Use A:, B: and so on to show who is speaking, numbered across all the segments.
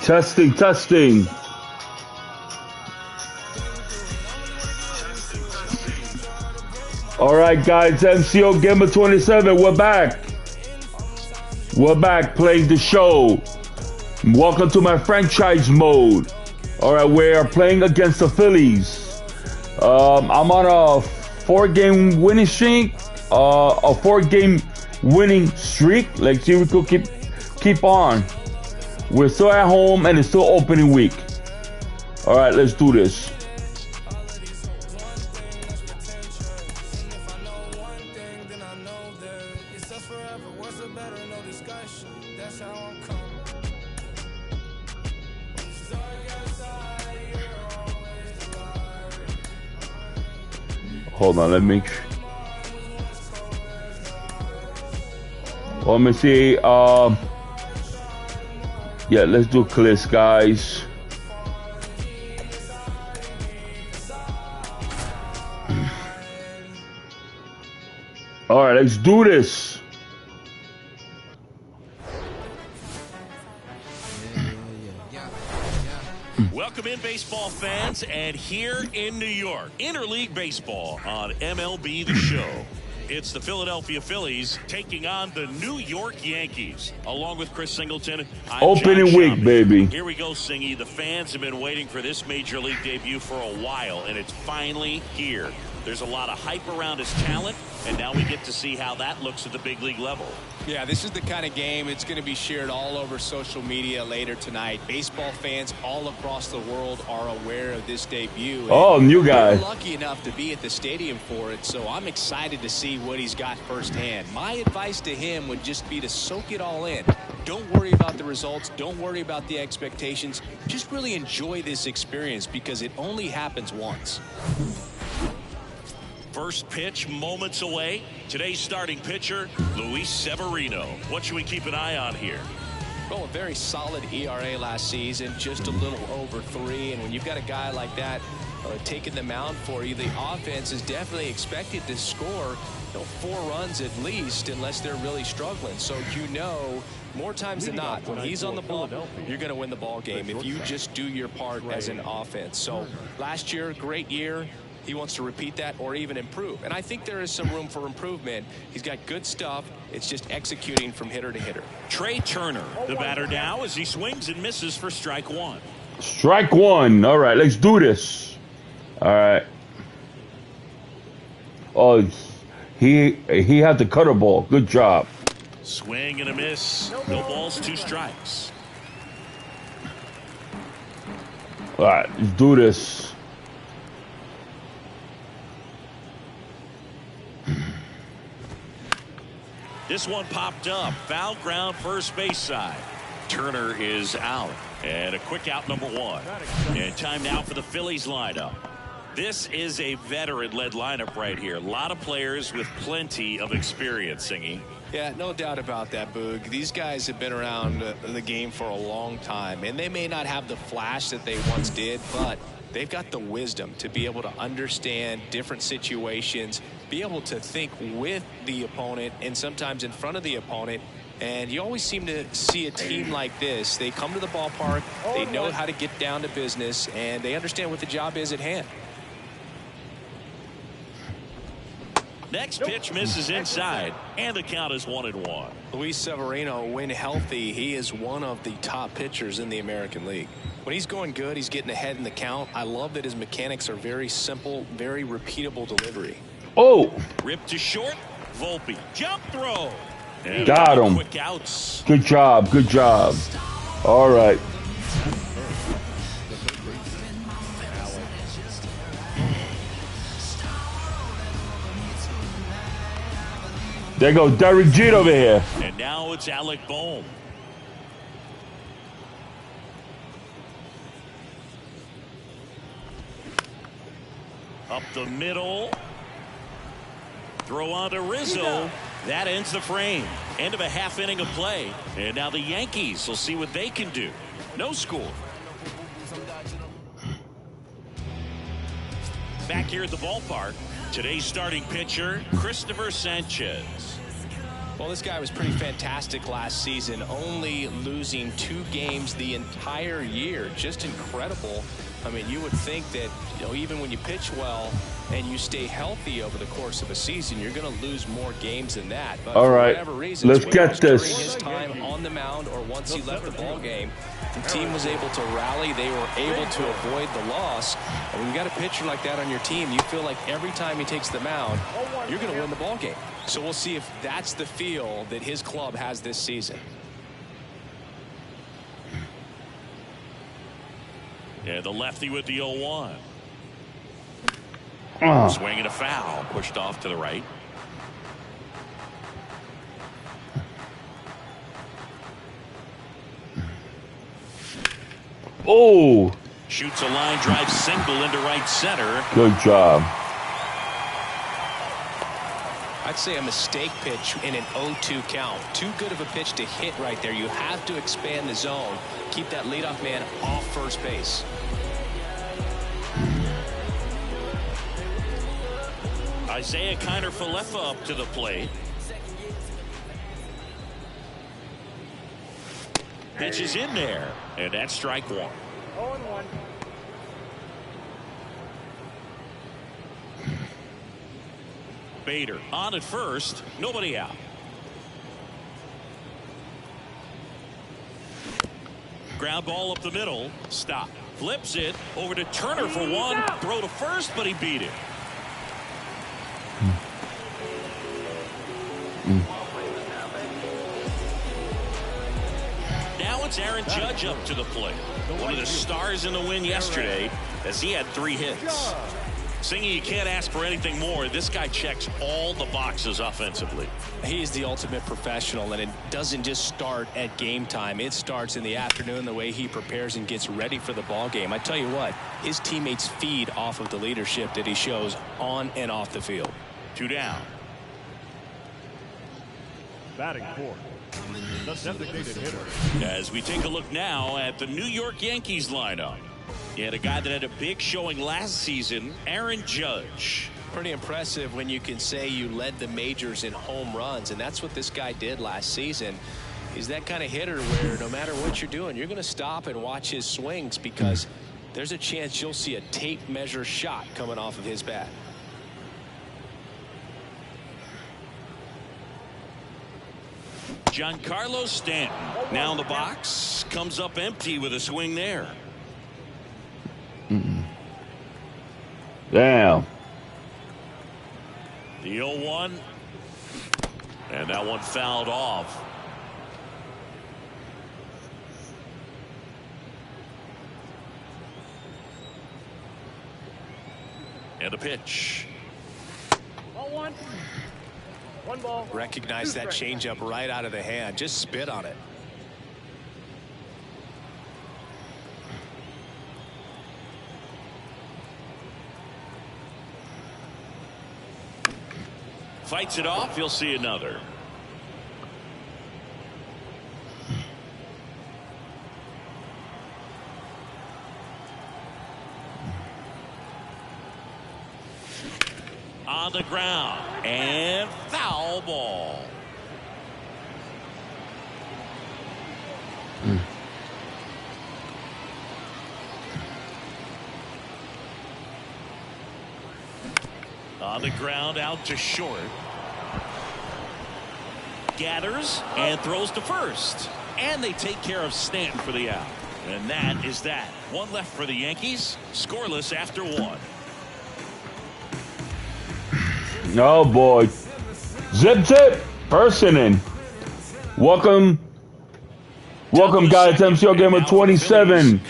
A: Testing, testing. All right, guys, MCOGAMER27, we're back. We're back playing the show. Welcome to my franchise mode. All right, we are playing against the Phillies. I'm on a 4-game winning streak. A 4-game winning streak. Let's see if we could keep on. We're still at home and it's still opening week. All right, let's do this. Hold on, let me see. Yeah, let's do clicks, guys. All right, let's do this.
B: Welcome in, baseball fans, and here in New York, Interleague Baseball on MLB The Show. It's the Philadelphia Phillies taking on the New York Yankees. Along with Chris Singleton, I'm
A: opening week, baby.
B: Here we go, Singy. The fans have been waiting for this major league debut for a while, and it's finally here. There's a lot of hype around his talent, and now we get to see how that looks at the big league level.
C: Yeah, this is the kind of game it's going to be shared all over social media later tonight. Baseball fans all across the world are aware of this debut.
A: Oh, new guy.
C: We're lucky enough to be at the stadium for it, so I'm excited to see what he's got firsthand. My advice to him would just be to soak it all in. Don't worry about the results. Don't worry about the expectations. Just really enjoy this experience because it only happens once.
B: First pitch moments away. Today's starting pitcher, Luis Severino. What should we keep an eye on here?
C: Well, a very solid ERA last season, just a little over 3. And when you've got a guy like that taking the mound for you, the offense is definitely expected to score 4 runs at least, unless they're really struggling. So more times than not, when he's on the ball, you're going to win the ball game if you just do your part as an offense. So last year, great year. He wants to repeat that or even improve. And I think there is some room for improvement. He's got good stuff. It's just executing from hitter to hitter.
B: Trey Turner, the batter now, as he swings and misses for strike 1.
A: Strike 1. All right, let's do this. All right. Oh, he had the cutter ball. Good job.
B: Swing and a miss. No balls, 2 strikes.
A: All right, let's do this.
B: This one popped up. Foul ground, first base side. Turner is out. And a quick out, number 1. And time now for the Phillies lineup. This is a veteran-led lineup right here. A lot of players with plenty of experience, Singy.
C: Yeah, no doubt about that, Boog. These guys have been around the game for a long time, and they may not have the flash that they once did, but they've got the wisdom to be able to understand different situations, be able to think with the opponent and sometimes in front of the opponent. And you always seem to see a team like this. They come to the ballpark, they know how to get down to business, and they understand what the job is at hand.
B: Next pitch misses inside, and the count is 1-1.
C: Luis Severino, when healthy, he is one of the top pitchers in the American League. When he's going good, he's getting ahead in the count. I love that his mechanics are very simple, very repeatable delivery.
A: Oh!
B: Ripped to short. Volpe. Jump throw. And
A: got him.
B: Quick outs.
A: Good job. Good job. All right. There goes Derek Jeter over here.
B: And now it's Alec Bohm. Up the middle. Throw on to Rizzo. That ends the frame. End of a half inning of play. And now the Yankees will see what they can do. No score. Back here at the ballpark, today's starting pitcher, Christopher Sanchez.
C: Well, this guy was pretty fantastic last season, only losing 2 games the entire year. Just incredible. I mean, you would think that, you know, even when you pitch well and you stay healthy over the course of a season, you're going to lose more games than that. But
A: all
C: for
A: right,
C: whatever reason,
A: let's get this.
C: during his time on the mound or once he left the ball game, the team was able to rally. They were able to avoid the loss. And when you got a pitcher like that on your team, you feel like every time he takes the mound, you're going to win the ball game. So we'll see if that's the feel that his club has this season.
B: Yeah, the lefty with the 0-1. Swing and a foul, pushed off to the right.
A: Oh,
B: Shoots a line drive single into right center.
A: good job.
C: I'd say a mistake pitch in an 0-2 count. Too good of a pitch to hit right there. You have to expand the zone. Keep that leadoff man off first base.
B: Isaiah Kiner-Falefa up to the plate. Pitch is in there, and that's strike 1.
D: 0-1.
B: Bader on at first, nobody out. Ground ball up the middle, stop. Flips it over to Turner for 1. Throw to first, but he beat it. Now it's Aaron Judge up to the plate. One of the stars in the win yesterday, as he had 3 hits. Singy, you can't ask for anything more. This guy checks all the boxes offensively.
C: He's the ultimate professional, and it doesn't just start at game time. It starts in the afternoon, the way he prepares and gets ready for the ball game. I tell you what, his teammates feed off of the leadership that he shows on and off the field.
B: 2 down.
D: Batting fourth, the designated hitter.
B: As we take a look now at the New York Yankees lineup. You had a guy that had a big showing last season, Aaron Judge.
C: Pretty impressive when you can say you led the majors in home runs, and that's what this guy did last season. He's that kind of hitter where no matter what you're doing, you're going to stop and watch his swings because there's a chance you'll see a tape measure shot coming off of his bat.
B: Giancarlo Stanton now in the box, comes up empty with a swing there.
A: Damn.
B: The 0-1, and that one fouled off. And the pitch.
D: 0-1. 1 ball.
C: Recognize that changeup right out of the hand. Just spit on it.
B: Fights it off. You'll see another. On the ground and foul ball. On the ground out to short. Gathers and throws to first. And they take care of Stanton for the out. And that is that. 1 left for the Yankees. Scoreless after 1.
A: Oh boy. Zip zip. Person in. Welcome guys. MCOGAMER27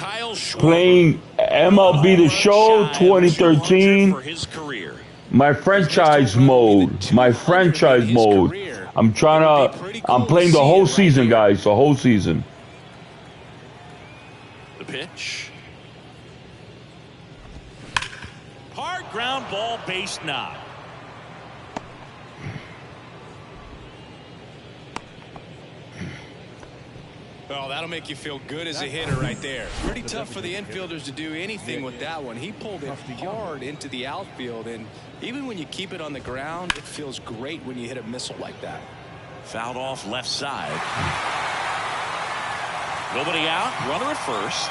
A: playing MLB The Show 2013. My franchise mode. I'm playing the whole season, guys. The whole season.
B: The pitch. Hard ground ball, base knock.
C: Oh, that'll make you feel good as a hitter right there. Pretty tough for the infielders to do anything with that one. He pulled it hard into the outfield, and even when you keep it on the ground, it feels great when you hit a missile like that.
B: Fouled off left side. Nobody out. Runner at first.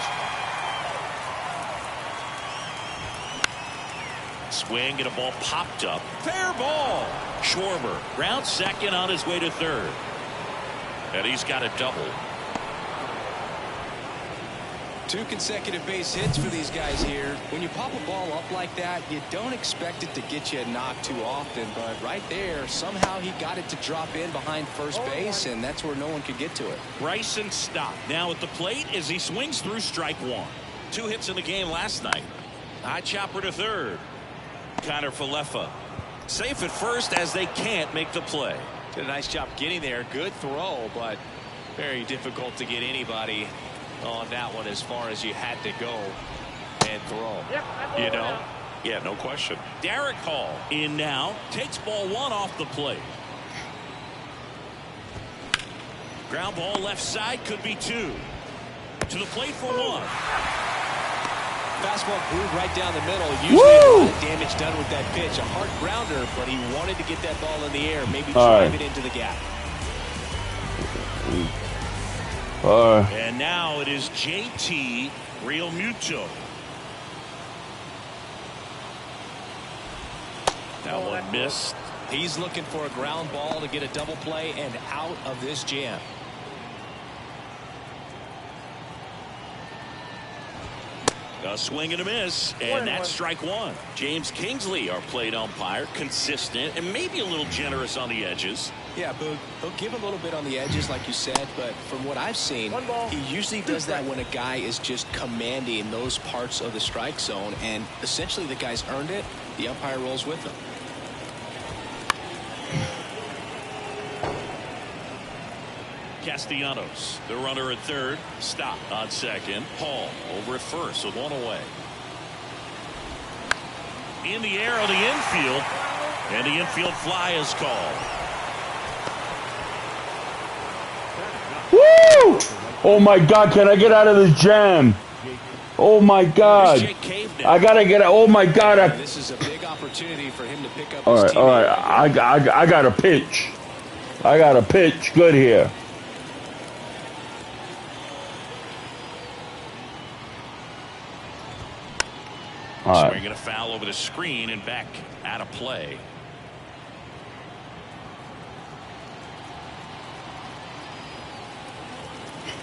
B: Swing and a ball popped up. Fair ball. Schwarber ground second on his way to third. And he's got a double.
C: 2 consecutive base hits for these guys here. When you pop a ball up like that, you don't expect it to get you a knock too often, but right there, somehow he got it to drop in behind first base, and that's where no one could get to it.
B: Bryson Stott now at the plate as he swings through strike 1. 2 hits in the game last night. High chopper to third. Connor Falefa safe at first as they can't make the play.
C: Did a nice job getting there. Good throw, but very difficult to get anybody on that one as far as you had to go and throw. You know?
B: Yeah, no question. Derek Hall in now. Takes ball 1 off the plate. Ground ball left side, could be 2. To the plate for 1.
C: Fastball groove right down the middle. Usually a lot of damage done with that pitch. A hard grounder, but he wanted to get that ball in the air. Maybe drive it into the gap.
B: And now it is JT Realmuto. That one missed.
C: He's looking for a ground ball to get a double play and out of this jam.
B: A swing and a miss, and that's strike 1. James Kingsley, our plate umpire, consistent and maybe a little generous on the edges.
C: Yeah, Boog, he'll give a little bit on the edges, like you said, but from what I've seen, he usually does that when a guy is just commanding those parts of the strike zone, and essentially the guy's earned it. The umpire rolls with him.
B: Castellanos, the runner at third. Stop on second. Hall over at first with 1 away. In the air on the infield, and the infield fly is called.
A: Woo! Oh my God, can I get out of this jam? Oh my God. I gotta get out. Oh my God.
C: This is a big opportunity for him to pick up
A: all
C: his
A: right.
C: teammate.
A: I got a pitch. I got a pitch. Good here.
B: Swinging a foul over the screen and back out of play.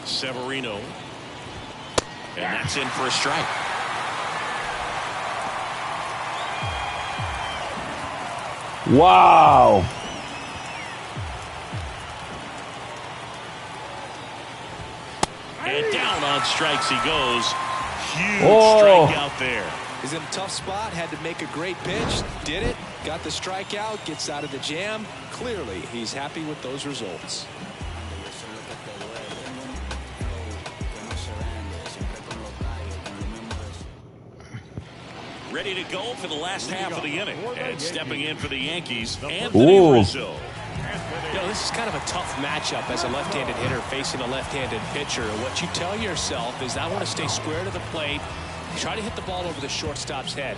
B: Severino. And that's in for a strike.
A: Wow.
B: And down on strikes he goes. Huge strikeout there.
C: He's in a tough spot, had to make a great pitch, did it, got the strikeout, gets out of the jam. Clearly, he's happy with those results.
B: Ready to go for the last half of the inning. And stepping in for the Yankees, Anthony Rizzo.
C: You know, this is kind of a tough matchup as a left-handed hitter facing a left-handed pitcher. What you tell yourself is, I want to stay square to the plate, try to hit the ball over the shortstop's head.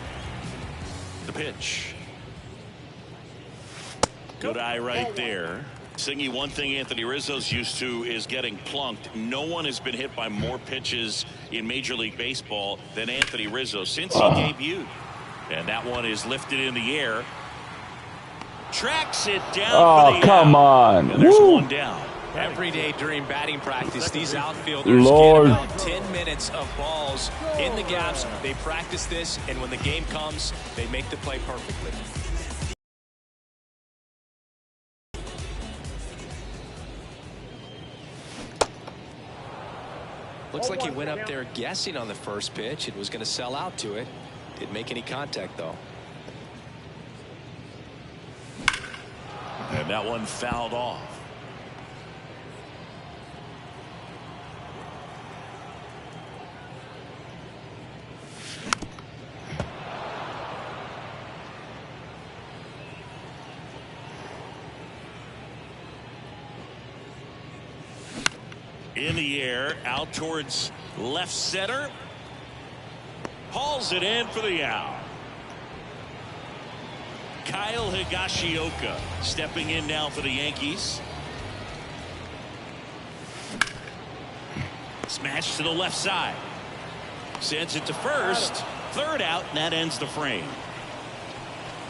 B: The pitch. Good eye right there. Singy, one thing Anthony Rizzo's used to is getting plunked. No one has been hit by more pitches in Major League Baseball than Anthony Rizzo since he debuted. And that one is lifted in the air. Tracks it down for the
A: come
B: out.
A: on.
B: And there's one down.
C: Every day during batting practice, these outfielders get about 10 minutes of balls in the gaps. They practice this, and when the game comes, they make the play perfectly. Looks like he went up there guessing on the first pitch and was going to sell out to it. Didn't make any contact, though.
B: And that one fouled off. In the air, out towards left center. Hauls it in for the out. Kyle Higashioka stepping in now for the Yankees. Smash to the left side. Sends it to first. Third out, and that ends the frame.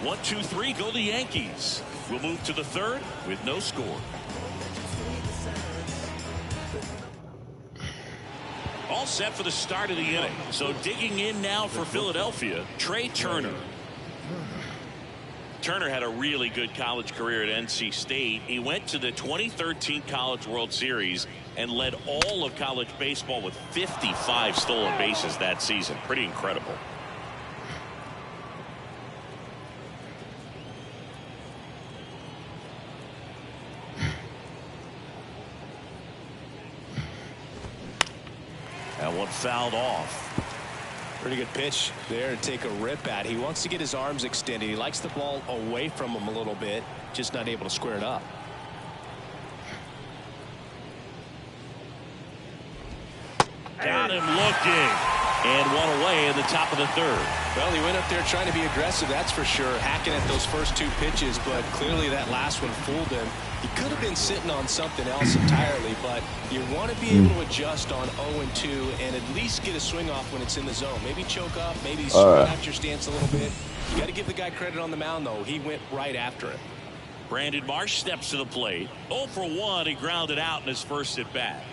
B: 1, 2, 3 go the Yankees. We'll move to the third with no score. All set for the start of the inning. So digging in now for Philadelphia, Trey Turner. Turner had a really good college career at NC State. He went to the 2013 College World Series and led all of college baseball with 55 stolen bases that season. Pretty incredible. That one fouled off.
C: Pretty good pitch there to take a rip at. He wants to get his arms extended. He likes the ball away from him a little bit, just not able to square it up.
B: Got him looking. And one away in the top of the third.
C: Well, he went up there trying to be aggressive, that's for sure, hacking at those first 2 pitches, but clearly that last one fooled him. He could have been sitting on something else entirely, but you want to be able to adjust on 0-2 and at least get a swing off when it's in the zone. Maybe choke up, maybe swing out your stance a little bit. You got to give the guy credit on the mound, though. He went right after it.
B: Brandon Marsh steps to the plate. 0 for 1. He grounded out in his first at bat.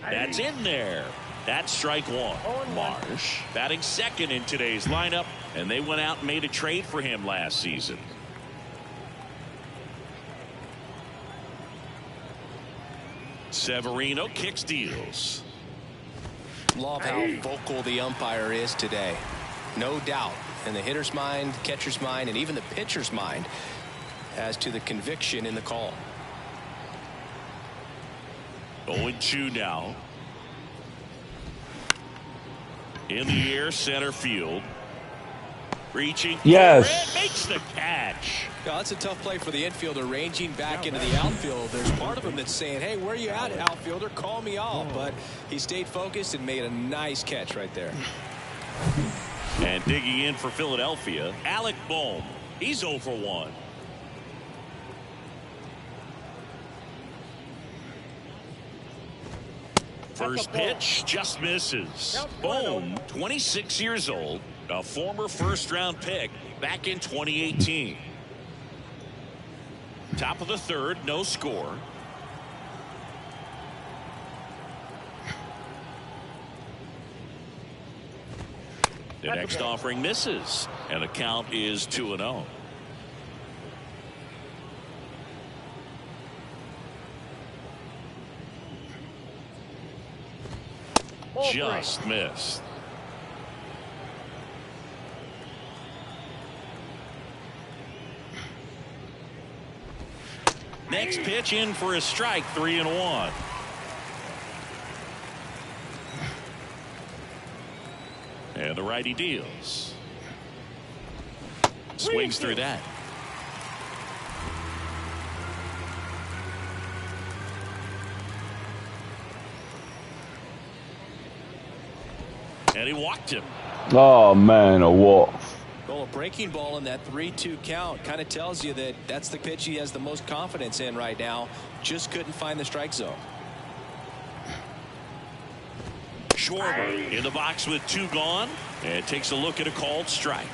B: That's in there. That's strike 1. Marsh batting second in today's lineup, and they went out and made a trade for him last season. Severino kicks, deals.
C: Love how vocal the umpire is today. No doubt in the hitter's mind, catcher's mind, and even the pitcher's mind as to the conviction in the call.
B: 0-2 now. In the air, center field. Reaching.
A: Yes.
B: Makes the catch.
C: No, that's a tough play for the infielder, ranging back into the outfield. There's part of him that's saying, hey, where are you at, outfielder? Call me off. But he stayed focused and made a nice catch right there.
B: And digging in for Philadelphia, Alec Bohm. He's 0 for 1. First pitch just misses. Bohm, 26 years old, a former first-round pick back in 2018. Top of the third, no score. The next offering misses, and the count is 2-0. Just missed. Next pitch in for a strike, 3-1. And the righty deals. Swings through that. And he walked him.
A: Oh, man, a walk.
C: Well, a breaking ball in that 3-2 count kind of tells you that that's the pitch he has the most confidence in right now. Just couldn't find the strike zone.
B: Schwarber in the box with 2 gone, and takes a look at a called strike.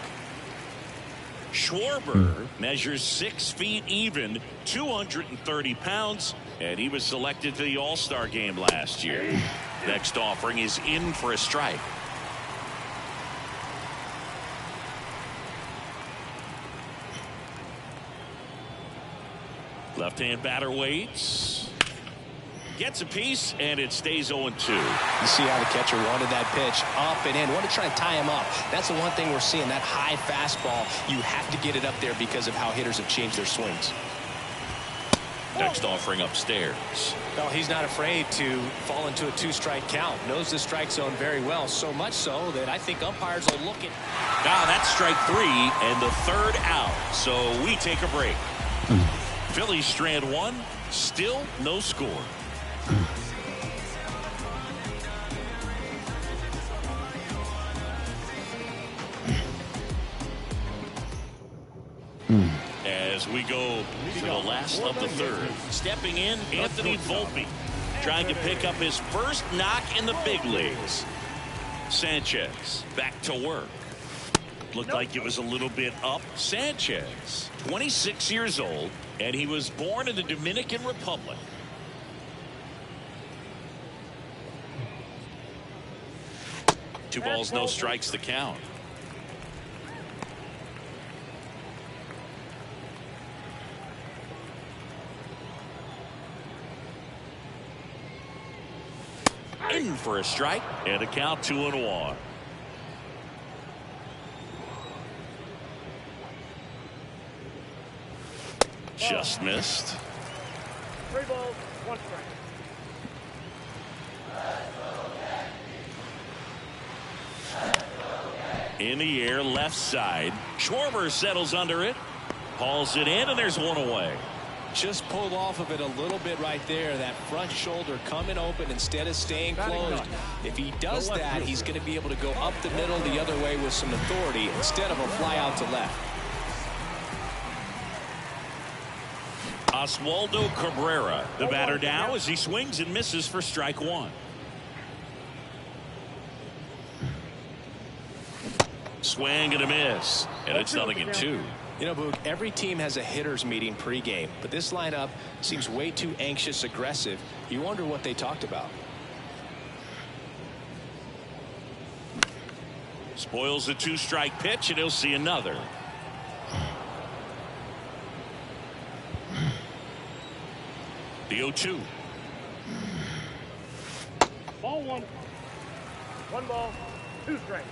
B: Schwarber measures 6 feet even, 230 pounds, and he was selected to the All-Star game last year. Next offering is in for a strike. Left-hand batter waits. Gets a piece, and it stays 0-2.
C: You see how the catcher wanted that pitch up and in. Wanted to try and tie him up. That's the one thing we're seeing, that high fastball. You have to get it up there because of how hitters have changed their swings.
B: Next offering upstairs.
C: Well, he's not afraid to fall into a 2-strike count. Knows the strike zone very well, so much so that I think umpires will look at.
B: Now that's strike 3 and the third out. So we take a break. Phillies strand 1, still no score. And as we go to the last of the third. Stepping in, Anthony Volpe, trying to pick up his first knock in the big leagues. Sanchez back to work. Looked like it was a little bit up. Sanchez, 26 years old, and he was born in the Dominican Republic. Two balls, no strikes to count. In for a strike, and a count 2-1. Just missed.
D: 3 balls, 1 strike.
B: In the air, left side. Schwarber settles under it. Hauls it in, and there's one away.
C: Just pulled off of it a little bit right there. That front shoulder coming open instead of staying closed. If he does that, he's going to be able to go up the middle the other way with some authority instead of a fly out to left.
B: Oswaldo Cabrera, the batter now, as he swings and misses for strike one. Swing and a miss, and it's 0-2.
C: You know, Boog, every team has a hitters meeting pregame, but this lineup seems way too anxious, aggressive. You wonder what they talked about.
B: Spoils the 2-strike pitch, and he'll see another. The 0-2.
D: Ball 1. 1 ball, 2 strikes.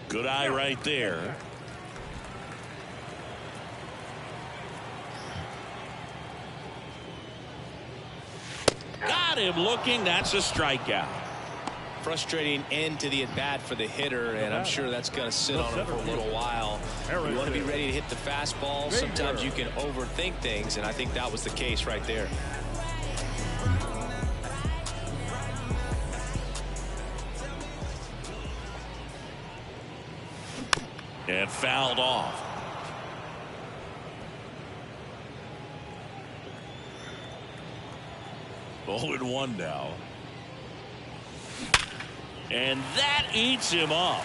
B: Good eye right there. Got him looking. That's a strikeout.
C: Frustrating end to the at-bat for the hitter, and I'm sure that's going to sit on him for a little while. You want to be ready to hit the fastball. Sometimes you can overthink things, and I think that was the case right there.
B: And fouled off. Oh, and 1 now. And that eats him up.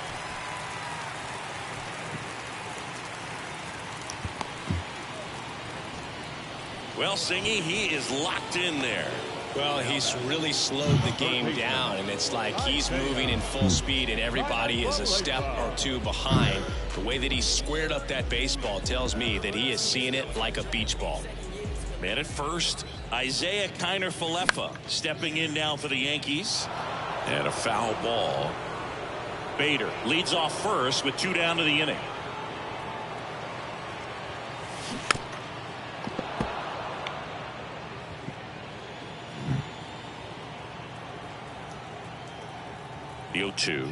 B: Well, Singy, he is locked in there.
C: Well, he's really slowed the game down, and it's like he's moving in full speed and everybody is a step or 2 behind. The way that he squared up that baseball tells me that he is seeing it like a beach ball.
B: Man at first, Isaiah Kiner-Falefa stepping in now for the Yankees. And a foul ball. Bader leads off first with 2 down to the inning. The 0-2.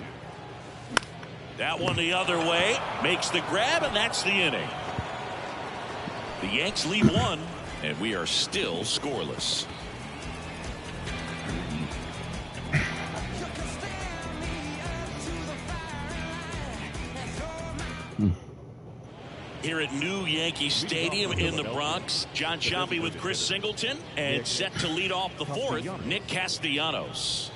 B: That one the other way. Makes the grab, and that's the inning. The Yanks lead 1, and we are still scoreless. Here at New Yankee Stadium in the Bronx, John Sciambi with Chris Singleton, and set to lead off the 4th, Nick Castellanos.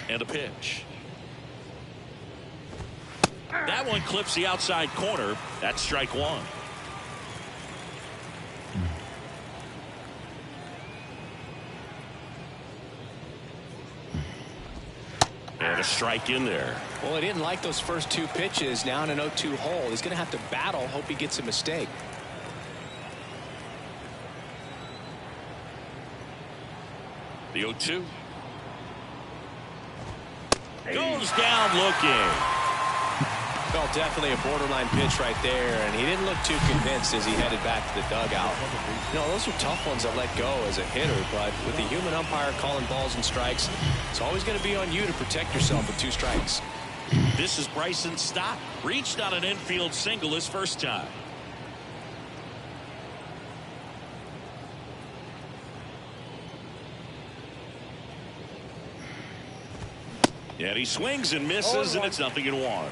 B: And a pitch. That one clips the outside corner. That's strike 1. And a strike in there.
C: Well, he didn't like those first 2 pitches. Now in an 0-2 hole, he's going to have to battle. Hope he gets a mistake.
B: The 0-2. Goes down looking.
C: Well, definitely a borderline pitch right there, and he didn't look too convinced as he headed back to the dugout. You know, those are tough ones to let go as a hitter, but with the human umpire calling balls and strikes, it's always going to be on you to protect yourself with 2 strikes.
B: This is Bryson Stott. Reached on an infield single his first time. And he swings and misses, and it's 0-1.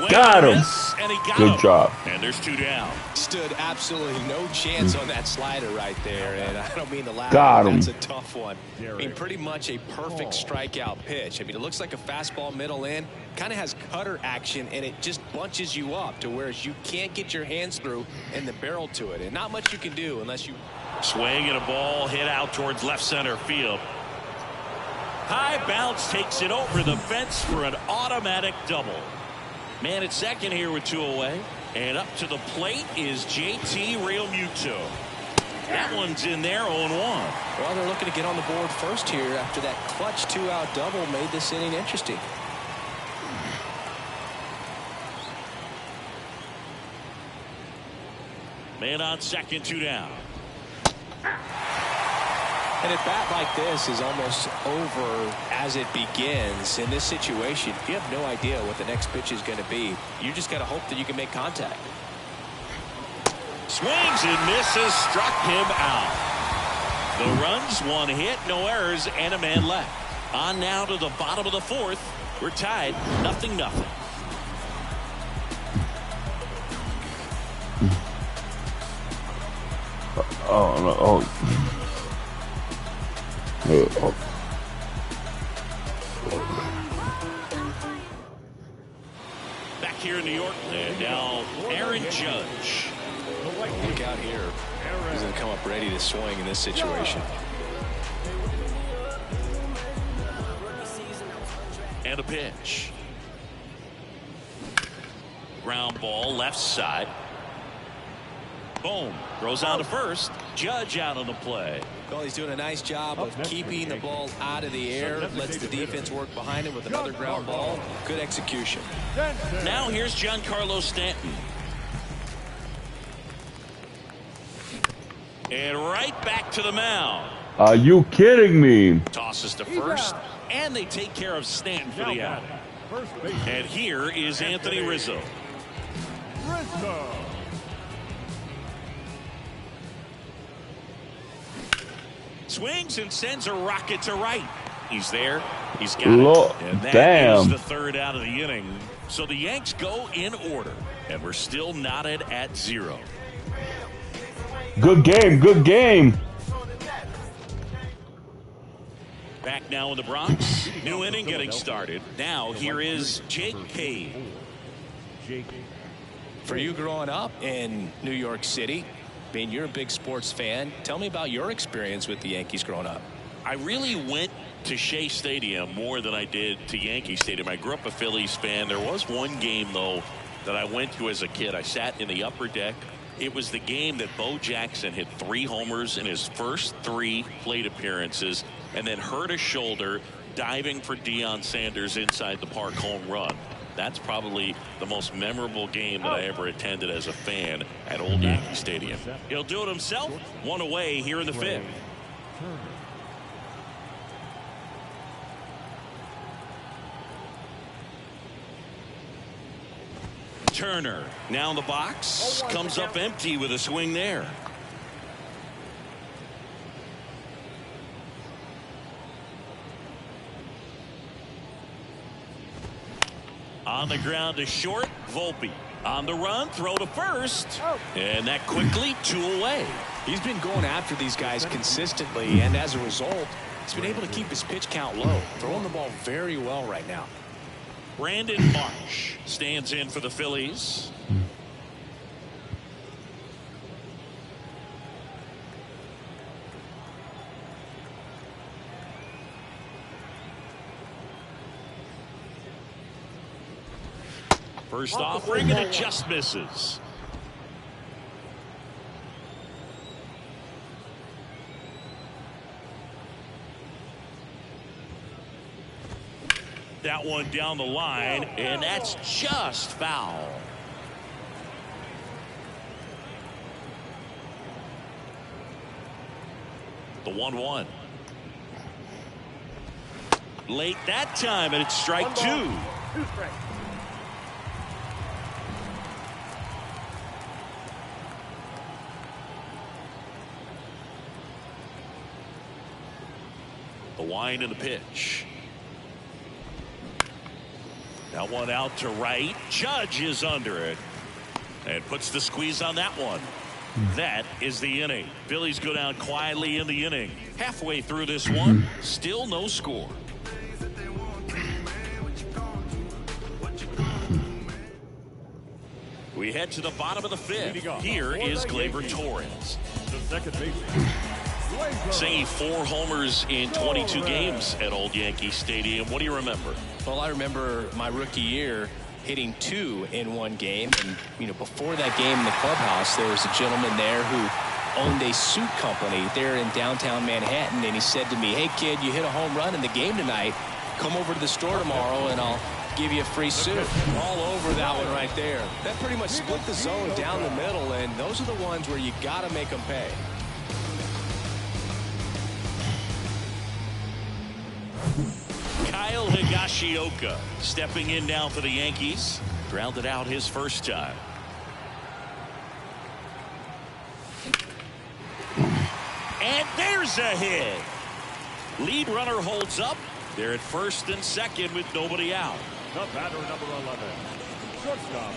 A: Got him. Good job.
B: And there's 2 down.
C: Stood absolutely no chance on that slider right there, and I don't mean to laugh.
A: Got him.
C: That's a tough one. I mean, pretty much a perfect strikeout pitch. I mean, it looks like a fastball middle in, kind of has cutter action, and it just bunches you up to where you can't get your hands through and the barrel to it, and not much you can do unless you
B: Swing and a ball hit out towards left center field. High bounce takes it over the fence for an automatic double. Man at second here with 2 away. And up to the plate is JT Realmuto. That one's in there, 0-1.
C: Well, they're looking to get on the board first here after that clutch 2-out double made this inning interesting.
B: Man on second, 2 down.
C: And a bat like this is almost over as it begins. In this situation, you have no idea what the next pitch is going to be. You just got to hope that you can make contact.
B: Swings and misses, struck him out. The runs, 1 hit, no errors, and a man left. On now to the bottom of the 4th. We're tied, 0-0.
A: Oh, no. Oh.
B: Back here in New York, and now Aaron Judge.
C: Look out here. He's going to come up ready to swing in this situation.
B: And a pitch. Ground ball left side. Boom. Throws on to first. Judge out on the play.
C: Well, he's doing a nice job of keeping the ball out of the air. Lets the defense work behind him with another ground ball. Good execution.
B: Now here's Giancarlo Stanton. And right back to the mound.
A: Are you kidding me?
B: Tosses to first. And they take care of Stanton for the out. And here is Anthony Rizzo. Swings and sends a rocket to right. He's there. He's got it. And that is the 3rd out of the inning. So the Yanks go in order. And we're still knotted at 0.
A: Good game. Good game.
B: Back now in the Bronx. New inning getting started. Now here is Jake Cave.
C: For you growing up in New York City, being you're a big sports fan, tell me about your experience with the Yankees growing up.
B: I really went to Shea Stadium more than I did to Yankee Stadium. I grew up a Phillies fan. There was one game, though, that I went to as a kid. I sat in the upper deck. It was the game that Bo Jackson hit 3 homers in his first 3 plate appearances and then hurt his shoulder diving for Deion Sanders inside the park home run. That's probably the most memorable game that I ever attended as a fan at Old Yankee Stadium. He'll do it himself. 1 away here in the 5th. Turner now in the box, comes up empty with a swing there. On the ground to short, Volpe. On the run, throw to first. And that quickly 2 away.
C: He's been going after these guys consistently, and as a result, he's been able to keep his pitch count low. Throwing the ball very well right now.
B: Brandon Marsh stands in for the Phillies. First offering, and it just misses. That one down the line, and that's just foul. The 1-1. Late that time, and it's strike 2.
D: 2 strikes.
B: The wind and the pitch. That one out to right. Judge is under it and puts the squeeze on that one. That is the inning. Phillies go down quietly in the inning. Halfway through this one, still no score. We head to the bottom of the 5th. Here is Gleyber Torres.
D: The second baseman.
B: Say 4 homers in 22 games at Old Yankee Stadium. What do you remember?
C: Well, I remember my rookie year hitting 2 in one game. And, you know, before that game in the clubhouse, there was a gentleman there who owned a suit company there in downtown Manhattan. And he said to me, "Hey, kid, you hit a home run in the game tonight. Come over to the store tomorrow and I'll give you a free suit." All over that one right there. That pretty much split the zone down the middle. And those are the ones where you got to make them pay.
B: Kyle Higashioka stepping in now for the Yankees. Grounded out his first time. And there's a hit. Lead runner holds up. They're at first and second with nobody out.
D: The batter, number 11. Shortstop,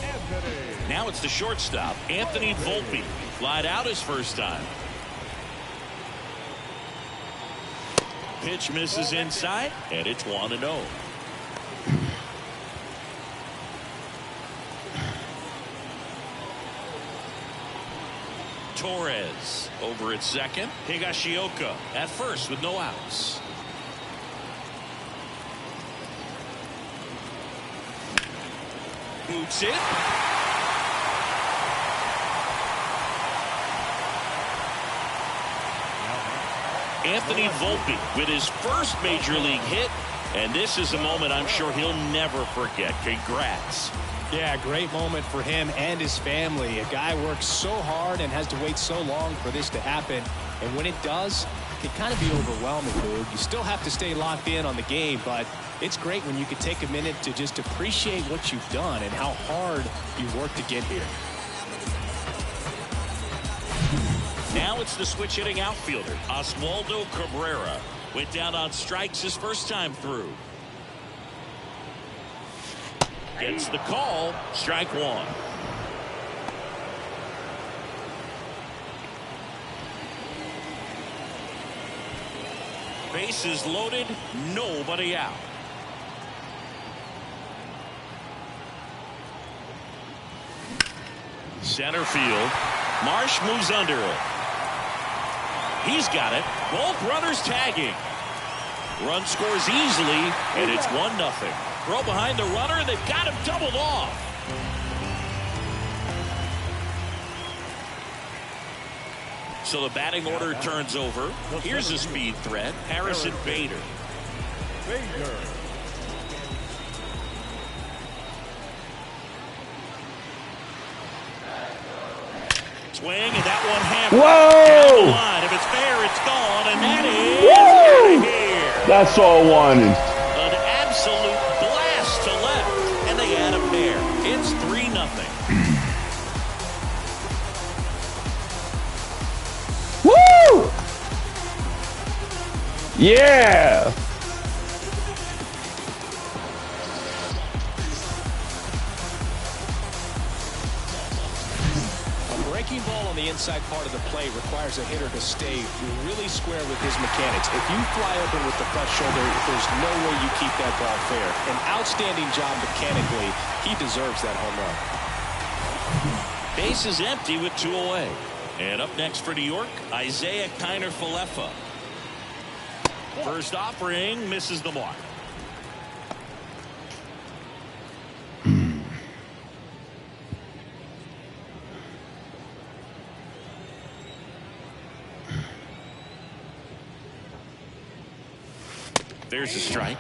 D: Anthony.
B: Now it's the shortstop, Anthony Volpe. Flied out his first time. Pitch misses inside, and it's 1-0. Torres over at second. Higashioka at first with no outs. Boots it. Anthony Volpe with his first major league hit, and this is a moment I'm sure he'll never forget. Congrats.
C: Yeah, great moment for him and his family. A guy works so hard and has to wait so long for this to happen, and when it does, it can kind of be overwhelming, Boog. You still have to stay locked in on the game, but it's great when you can take a minute to just appreciate what you've done and how hard you've worked to get here.
B: Now it's the switch hitting outfielder, Oswaldo Cabrera. Went down on strikes his first time through. Gets the call, strike 1. Bases loaded, nobody out. Center field. Marsh moves under it. He's got it. Both runners tagging. Run scores easily, and it's 1-0. Throw behind the runner, and they've got him doubled off. So the batting order turns over. Here's a speed threat, Harrison Bader. Swing, and that one hammered.
A: Whoa!
B: Down the line. If it's fair, it's gone, and that is out of here.
A: That's all I wanted.
B: An absolute blast to left, and they add a pair. It's 3-0.
A: Woo! Yeah!
C: Breaking ball on the inside part of the plate requires a hitter to stay really square with his mechanics. If you fly open with the front shoulder, there's no way you keep that ball fair. An outstanding job mechanically. He deserves that home run.
B: Base is empty with 2 away. And up next for New York, Isaiah Kiner-Falefa. First offering misses the mark. There's a strike.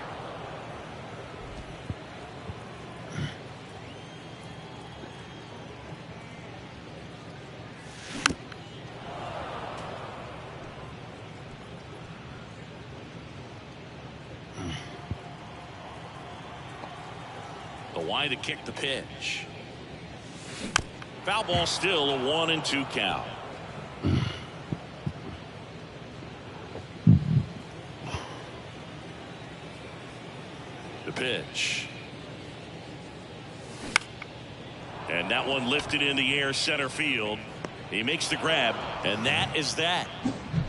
B: The Y to kick the pitch. Foul ball, still a 1-2 count. The pitch. And that one lifted in the air, center field. He makes the grab, and that is that.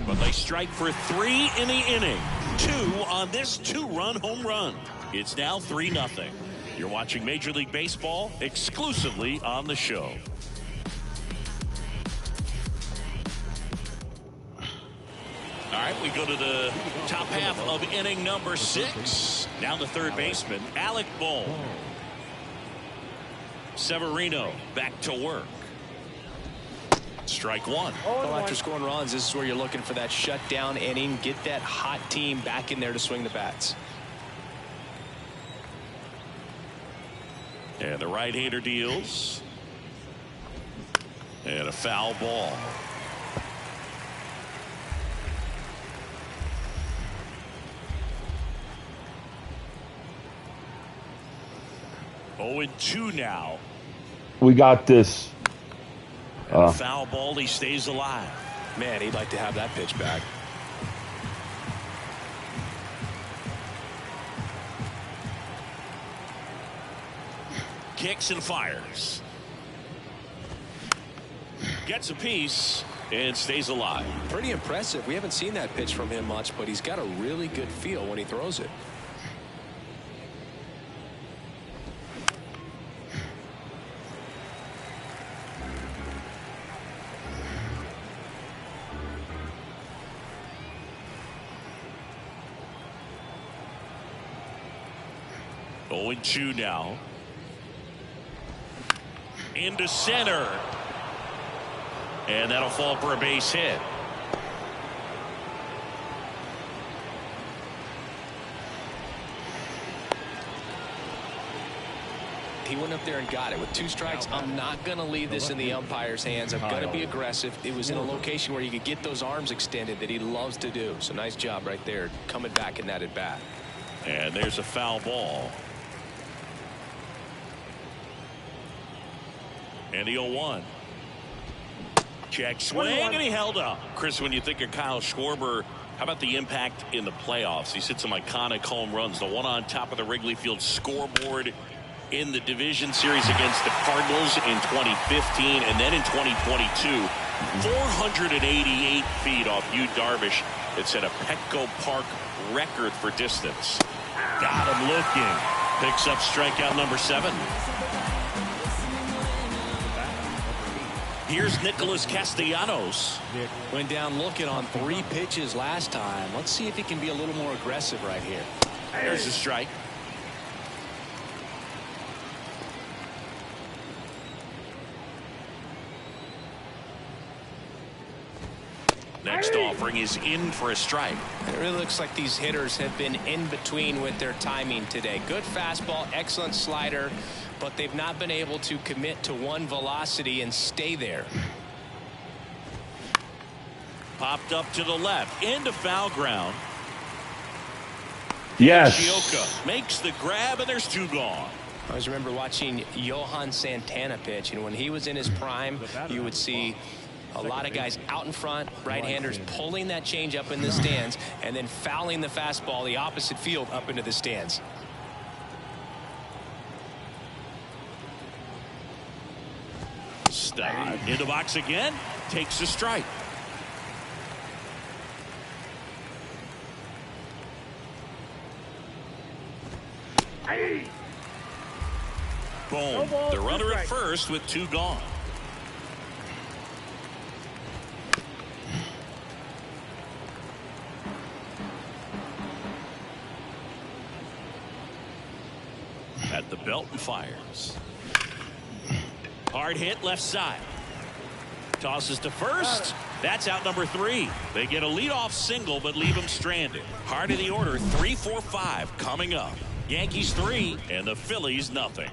B: But they strike for 3 in the inning. 2 on this 2-run home run. It's now 3-0. You're watching Major League Baseball exclusively on the show. All right, we go to the top half of inning number 6. Now the third baseman, Alec Bohm. Severino back to work. Strike one.
C: Well, after scoring runs, this is where you're looking for that shutdown inning. Get that hot team back in there to swing the bats.
B: And the right-hander deals. And a foul ball. Oh, 0-2 now.
A: We got this.
B: And a foul ball, he stays alive.
C: Man, he'd like to have that pitch back.
B: Kicks and fires. Gets a piece and stays alive.
C: Pretty impressive. We haven't seen that pitch from him much, but he's got a really good feel when he throws it.
B: Oh, 2 now. Into center. And that'll fall for a base hit.
C: He went up there and got it. With 2 strikes, I'm not going to leave this in the umpire's hands. I'm going to be aggressive. It was in a location where you could get those arms extended that he loves to do. So nice job right there, coming back in that at bat.
B: And there's a foul ball. And the 0-1. Check swing, and he held up. Chris, when you think of Kyle Schwarber, how about the impact in the playoffs? He's hit some iconic home runs. The one on top of the Wrigley Field scoreboard in the division series against the Cardinals in 2015, and then in 2022, 488 feet off Yu Darvish. It set a Petco Park record for distance. Got him looking. Picks up strikeout number 7. Here's Nicholas Castellanos.
C: Went down looking on 3 pitches last time. Let's see if he can be a little more aggressive right here.
B: There's a strike. Next offering is in for a strike.
C: It really looks like these hitters have been in between with their timing today. Good fastball, excellent slider, but they've not been able to commit to one velocity and stay there.
B: Popped up to the left, into foul ground.
A: Yes.
B: Shioka makes the grab, and there's 2 gone.
C: I always remember watching Johan Santana pitch, and when he was in his prime, you would see a lot of guys out in front, right-handers pulling that change up in the stands, and then fouling the fastball the opposite field up into the stands.
B: Stuck in the box again, takes a strike. Boom. The runner at first with 2 gone. At the belt and fires. Hard hit left side. Tosses to first. That's out number 3. They get a leadoff single but leave him stranded. Heart of the order, 3-4-5 coming up. Yankees 3 and the Phillies nothing.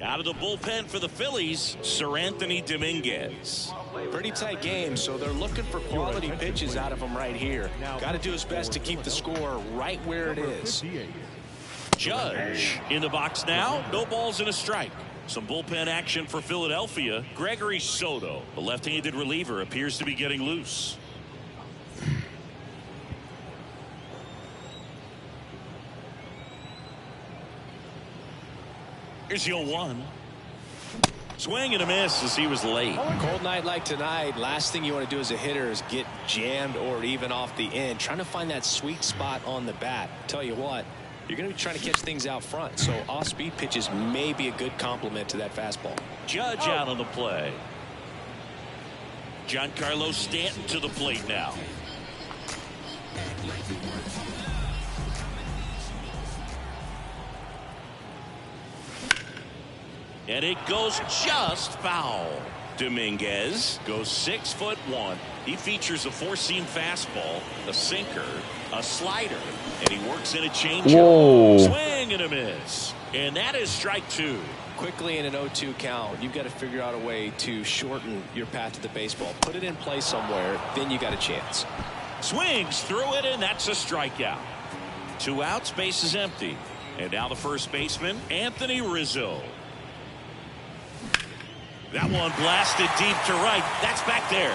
B: Out of the bullpen for the Phillies, Sir Anthony Dominguez.
C: Pretty tight game, so they're looking for quality pitches out of him right here. Got to do his best to keep the score right where it is.
B: Judge in the box now. No balls and a strike. Some bullpen action for Philadelphia. Gregory Soto, the left-handed reliever, appears to be getting loose. Here's the 0-1. Swing and a miss as he was late.
C: Cold night like tonight, last thing you want to do as a hitter is get jammed or even off the end. Trying to find that sweet spot on the bat. Tell you what, you're going to be trying to catch things out front, so off-speed pitches may be a good complement to that fastball.
B: Judge out on the play. Giancarlo Stanton to the plate now. And it goes just foul. Dominguez goes 6'1". He features a four-seam fastball, a sinker, a slider, and he works in a changeup. Swing and a miss. And that is strike 2.
C: Quickly in an 0-2 count, you've got to figure out a way to shorten your path to the baseball. Put it in play somewhere, then you got a chance.
B: Swings through it, and that's a strikeout. 2 outs, base is empty. And now the first baseman, Anthony Rizzo. That one blasted deep to right. That's back there.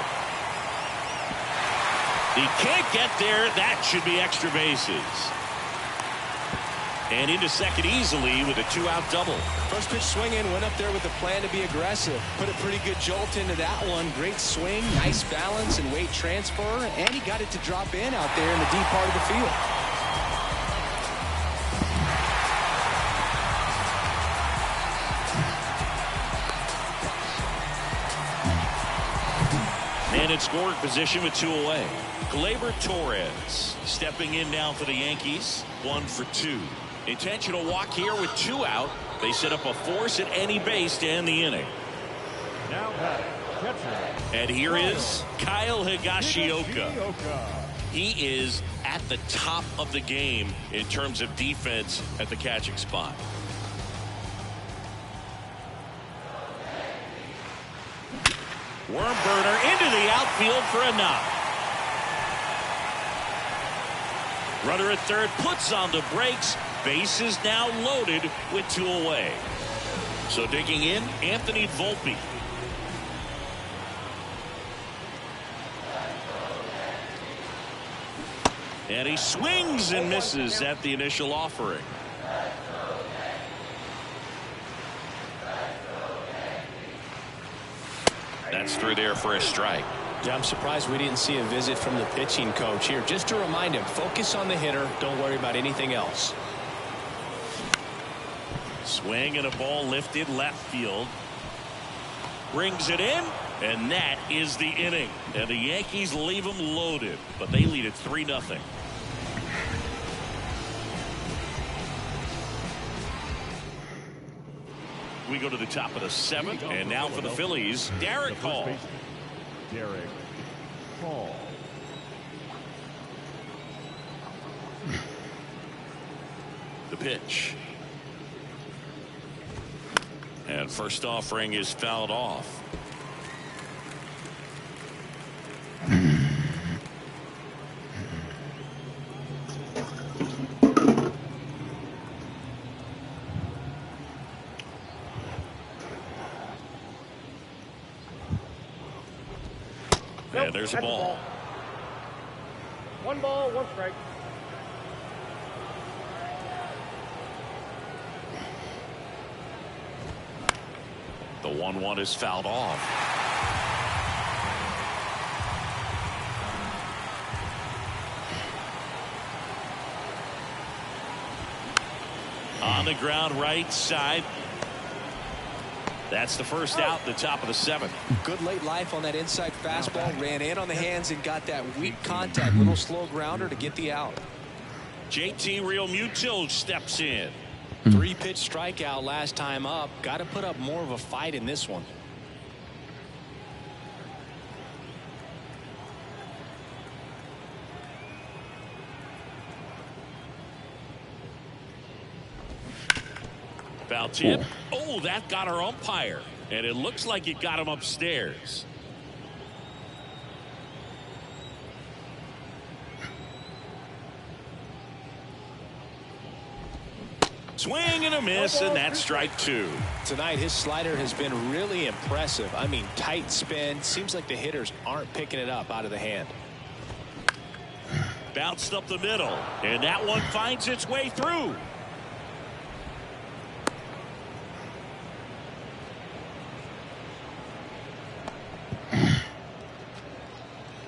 B: He can't get there. That should be extra bases. And into second easily with a 2-out double.
C: First pitch swinging, went up there with a plan to be aggressive. Put a pretty good jolt into that one. Great swing, nice balance and weight transfer. And he got it to drop in out there in the deep part of the field.
B: And in scoring position with 2 away. Gleyber Torres stepping in now for the Yankees. 1 for 2. Intentional walk here with 2 out. They set up a force at any base to end the inning.
D: Now catcher.
B: And here is Kyle Higashioka. He is at the top of the game in terms of defense at the catching spot. Worm burner into the outfield for a knock. Runner at third puts on the brakes. Base is now loaded with 2 away. So digging in, Anthony Volpe. And he swings and misses at the initial offering. That's through there for a strike.
C: Yeah, I'm surprised we didn't see a visit from the pitching coach here. Just to remind him, focus on the hitter. Don't worry about anything else.
B: Swing and a ball lifted left field. Brings it in, and that is the inning. And the Yankees leave them loaded, but they lead it 3-0. We go to the top of the 7th, and now for the Phillies, Derek Hall.
D: Derek Hall.
B: The pitch. And first offering is fouled off. And there's a ball.
E: 1 ball, 1 strike.
B: The 1-1 is fouled off. On the ground right side. That's the first out, the top of the 7th.
C: Good late life on that inside fastball. Ran in on the hands and got that weak contact. Little slow grounder to get the out.
B: JT Realmuto steps in.
C: 3-pitch strikeout last time up. Got to put up more of a fight in this one.
B: Foul tip. Oh, that got our umpire. And it looks like it got him upstairs. Swing and a miss, and that's strike two.
C: Tonight, his slider has been really impressive. I mean, tight spin. Seems like the hitters aren't picking it up out of the hand.
B: Bounced up the middle, and that one finds its way through.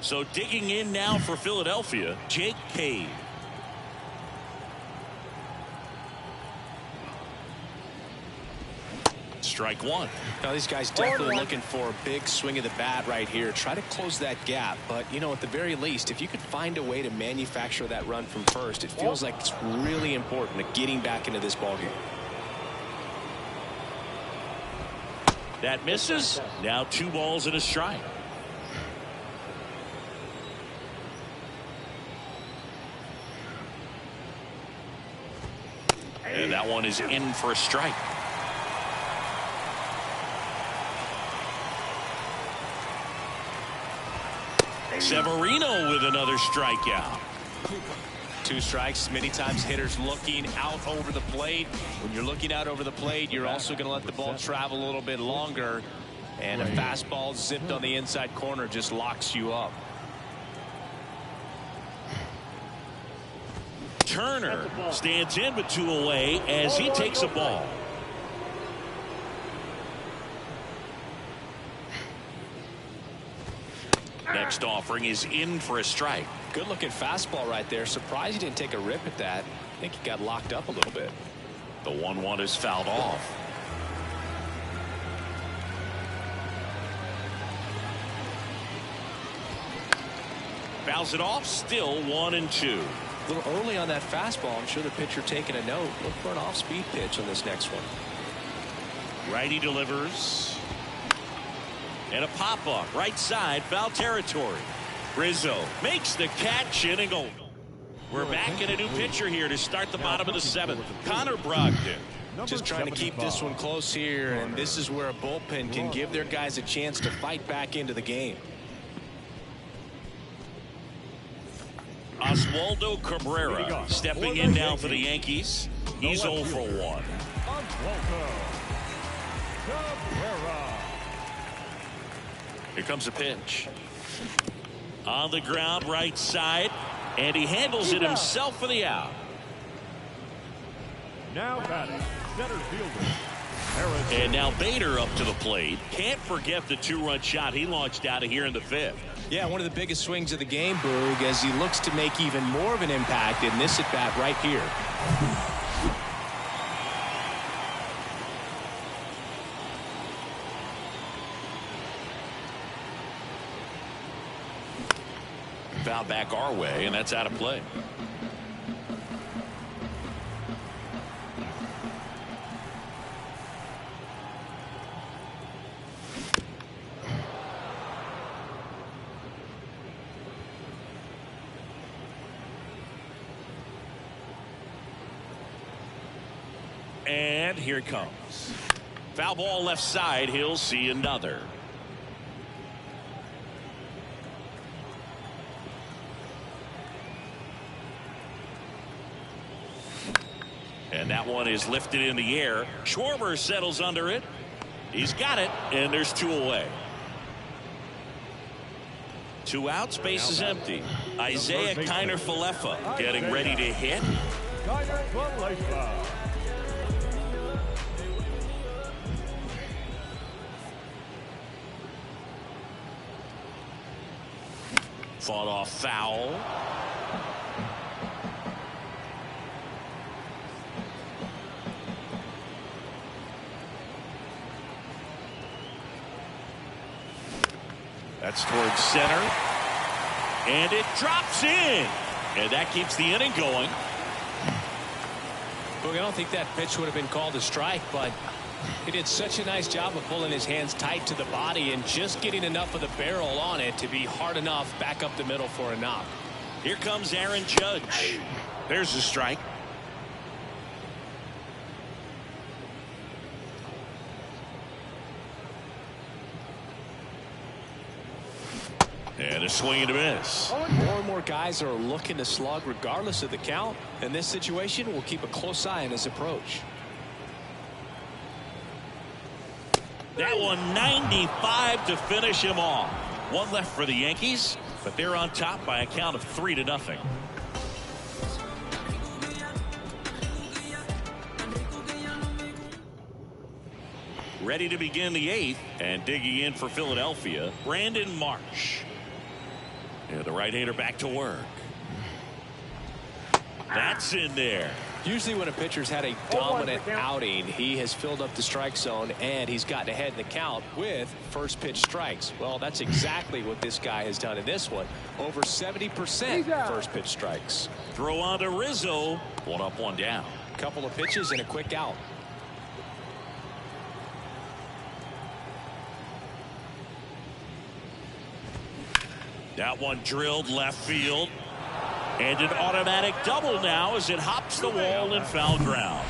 B: So digging in now for Philadelphia, Jake Cave. Strike one.
C: Now these guys definitely looking for a big swing of the bat right here. Try to close that gap. But, you know, at the very least, if you could find a way to manufacture that run from first, it feels like it's really important to getting back into this ballgame.
B: That misses. Now 2 balls and a strike. And that one is in for a strike. Severino with another strikeout.
C: 2 strikes. Many times hitters looking out over the plate. When you're looking out over the plate, you're also going to let the ball travel a little bit longer. And a fastball zipped on the inside corner just locks you up.
B: Turner stands in with 2 away as he takes a ball. Next offering is in for a strike.
C: Good looking fastball right there. Surprised he didn't take a rip at that. I think he got locked up a little bit.
B: The 1-1 is fouled off. Fouls it off. Still 1-2.
C: A little early on that fastball. I'm sure the pitcher taking a note. Look for an off-speed pitch on this next one.
B: Righty delivers. And a pop-up right side, foul territory. Rizzo makes the catch, in and go. We're back in a new pitcher here to start the bottom of the 7th. Connor Brogdon.
C: Just trying to keep this one close here, and this is where a bullpen can give their guys a chance to fight back into the game.
B: Oswaldo Cabrera stepping in now for the Yankees. He's 0 for 1. Here comes a pitch. On the ground, right side, and he handles it himself for the out.
D: Now batting, center fielder.
B: And now Bader up to the plate. Can't forget the 2-run shot he launched out of here in the 5th.
C: Yeah, one of the biggest swings of the game, Boog, as he looks to make even more of an impact in this at-bat right here.
B: Foul back our way, and that's out of play. And here it comes. Foul ball left side. He'll see another. And that one is lifted in the air. Schwarber settles under it. He's got it, and there's 2 away. 2 outs, base is empty. Isaiah Kiner-Falefa getting ready to hit. Fought off foul. That's towards center. And it drops in. And that keeps the inning going.
C: Look, I don't think that pitch would have been called a strike, but he did such a nice job of pulling his hands tight to the body and just getting enough of the barrel on it to be hard enough back up the middle for a knock.
B: Here comes Aaron Judge. There's a strike. And a swing and a miss.
C: More and more guys are looking to slug regardless of the count. In this situation, we'll keep a close eye on his approach.
B: That one 95 to finish him off. One left for the Yankees, but they're on top by a count of 3-0. Ready to begin the 8th, and digging in for Philadelphia, Brandon Marsh. And the right-hander back to work. That's in there.
C: Usually when a pitcher's had a dominant outing, he has filled up the strike zone and he's gotten ahead in the count with first pitch strikes. Well, that's exactly what this guy has done in this one. Over 70% first pitch strikes.
B: Throw on to Rizzo. 1 up, 1 down.
C: Couple of pitches and a quick out.
B: That one drilled left field. And an automatic double now as it hops the wall in foul ground.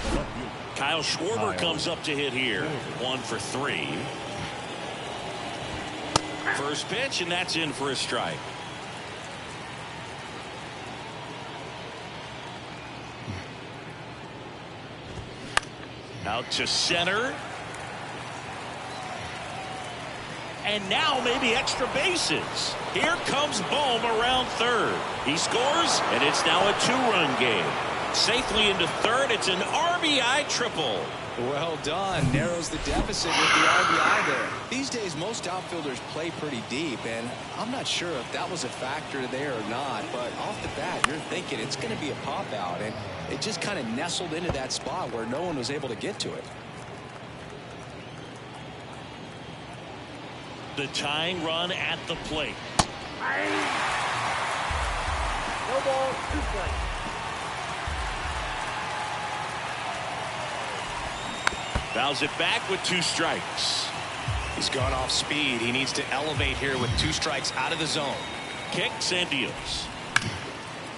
B: Kyle Schwarber comes up to hit here. 1 for 3. First pitch, and that's in for a strike. Out to center. And now maybe extra bases. Here comes Bohm around third. He scores, and it's now a 2-run game. Safely into third. It's an RBI triple.
C: Well done. Narrows the deficit with the RBI there. These days, most outfielders play pretty deep, and I'm not sure if that was a factor there or not, but off the bat, you're thinking it's going to be a pop-out, and it just kind of nestled into that spot where no one was able to get to it.
B: The tying run at the plate.
E: No ball, 2 strikes.
B: Fouls it back with 2 strikes.
C: He's gone off speed. He needs to elevate here with 2 strikes out of the zone.
B: Kicks and deals.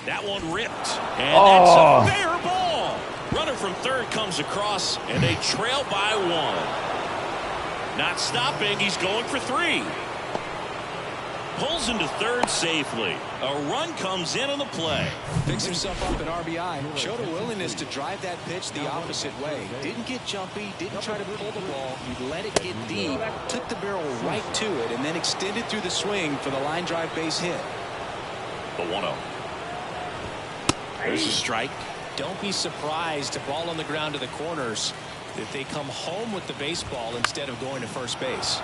B: That one ripped. And that's a fair ball. Runner from third comes across, and they trail by 1. Not stopping. He's going for 3. Pulls into third safely. A run comes in on the play.
C: Picks himself up an RBI. Showed a willingness to drive that pitch the opposite way. Didn't get jumpy. Didn't try to pull the ball. He let it get deep. Took the barrel right to it and then extended through the swing for the line drive base hit.
B: The 1-0. There's a strike.
C: Don't be surprised to ball on the ground to the corners if they come home with the baseball instead of going to first base.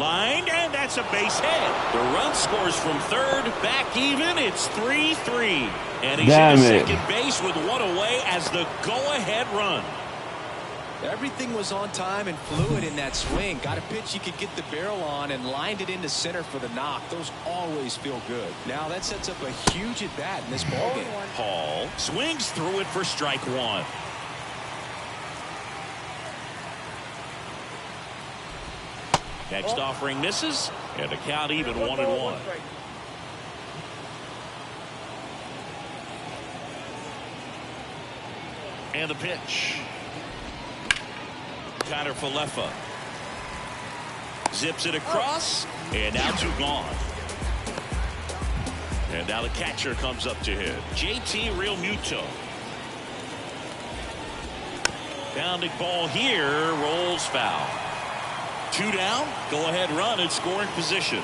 B: Lined, and that's a base hit. The run scores from third, back even. It's 3-3. And he's in second base with 1 away as the go-ahead run.
C: Everything was on time and fluid in that swing. Got a pitch you could get the barrel on and lined it into center for the knock. Those always feel good. Now that sets up a huge at-bat in this ballgame.
B: Hall swings through it for strike 1. Next offering misses, and the count even 1-1. And the pitch. Connor Falefa zips it across, and now 2 gone. And now the catcher comes up to hit. JT Realmuto. Pounding ball here, rolls foul. 2 down, go ahead run in scoring position.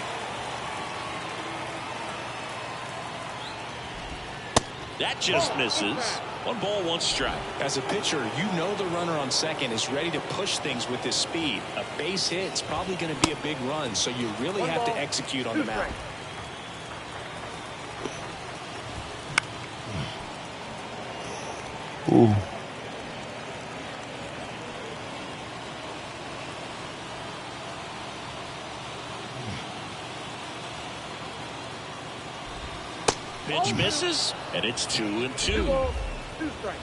B: That just misses. 1 ball, 1 strike.
C: As a pitcher, you know the runner on second is ready to push things with his speed. A base hit is probably going to be a big run, so you really have to execute on the mound.
A: Ooh.
B: Pitch misses, and it's 2-2.
E: 2 strikes.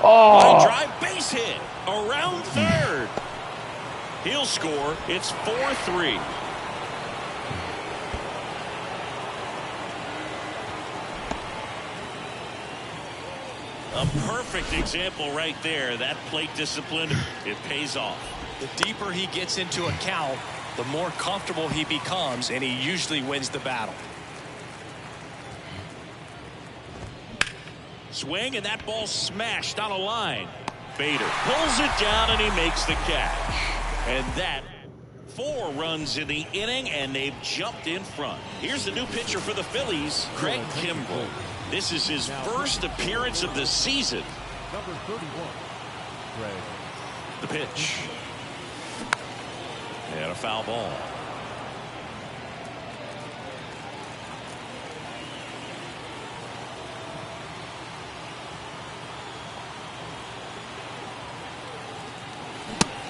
B: Line drive, base hit around third. He'll score. It's 4-3. A perfect example right there. That plate discipline, it pays off.
C: The deeper he gets into a count, the more comfortable he becomes, and he usually wins the battle.
B: Swing, and that ball smashed on a line. Bader pulls it down, and he makes the catch. And that 4 runs in the inning, and they've jumped in front. Here's the new pitcher for the Phillies, Craig Kimbrell. This is his first appearance of the season.
D: Number 31, Craig.
B: The pitch. And a foul ball.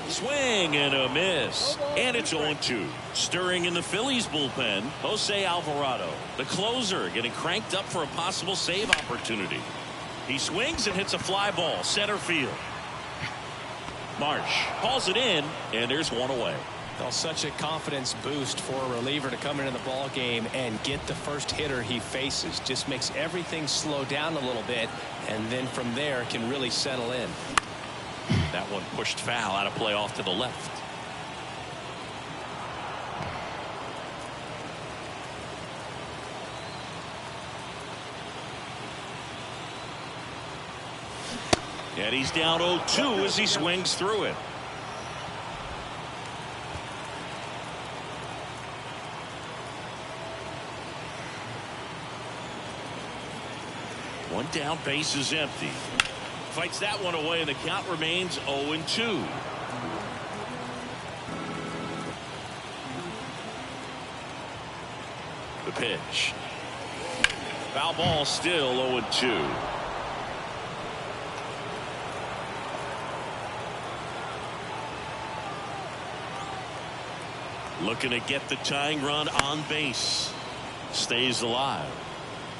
B: Swing and a miss. And it's 0-2. Stirring in the Phillies bullpen, Jose Alvarado, the closer, getting cranked up for a possible save opportunity. He swings and hits a fly ball, center field. Marsh hauls it in, and there's one away.
C: Well, such a confidence boost for a reliever to come into the ball game and get the first hitter he faces. Just makes everything slow down a little bit, and then from there can really settle in.
B: That one pushed foul, out of play off to the left. And he's down 0-2 as he swings through it. One down, base is empty. Fights that one away, and the count remains 0-2. The pitch. Foul ball, still 0-2. Looking to get the tying run on base. Stays alive.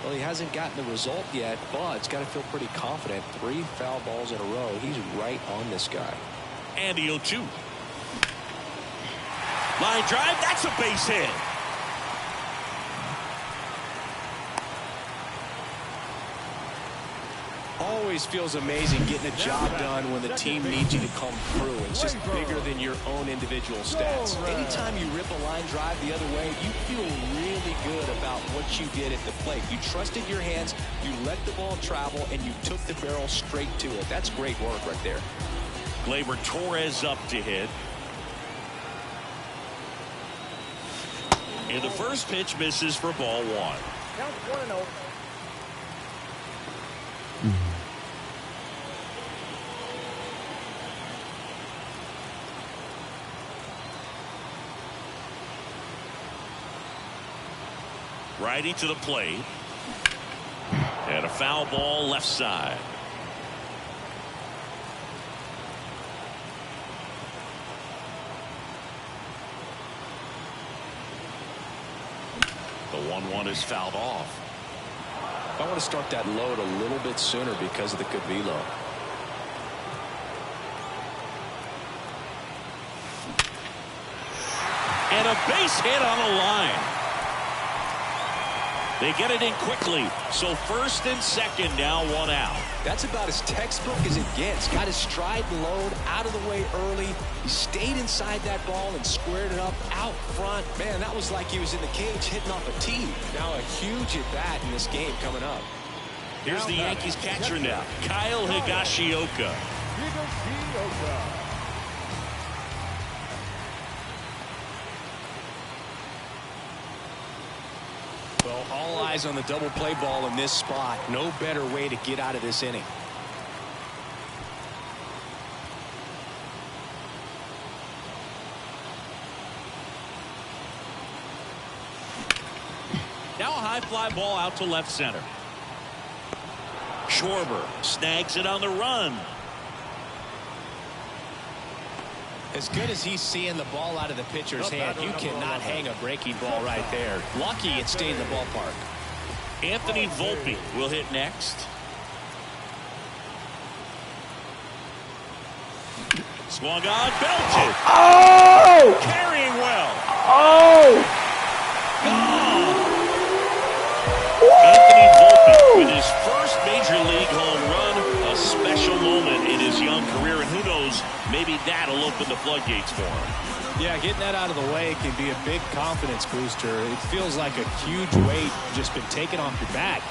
C: Well, he hasn't gotten the result yet, but he's got to feel pretty confident. 3 foul balls in a row. He's right on this guy.
B: And the 0-2. Line drive. That's a base hit.
C: Always feels amazing getting a job done when the team needs you to come through. It's just bigger than your own individual stats. Anytime you rip a line drive the other way, you feel really good about what you did at the plate. You trusted your hands, you let the ball travel, and you took the barrel straight to it. That's great work right there.
B: Gleyber Torres up to hit. And the first pitch misses for ball 1.
E: Count 1-0.
B: Righty to the plate. And a foul ball left side. The 1-1 is fouled off.
C: I want to start that load a little bit sooner because of the good velo.
B: And a base hit on the line. They get it in quickly. So first and second, now 1 out.
C: That's about as textbook as it gets. Got his stride and load out of the way early. He stayed inside that ball and squared it up out front. Man, that was like he was in the cage hitting off a tee. Now a huge at-bat in this game coming up.
B: Here's the Yankees catcher now, Kyle Higashioka.
C: Well, all eyes on the double play ball in this spot. No better way to get out of this inning.
B: Now a high fly ball out to left center. Schwarber snags it on the run.
C: As good as he's seeing the ball out of the pitcher's hand, you cannot hang a breaking ball right there. Lucky it stayed in the ballpark.
B: Anthony Volpe will hit next. Swung on, belted.
A: Oh!
B: Carrying well.
A: Oh!
B: Anthony Volpe with his first major league home run. maybe that'll open the floodgates for him.
C: Yeah, getting that out of the way can be a big confidence booster. It feels like a huge weight just been taken off your back.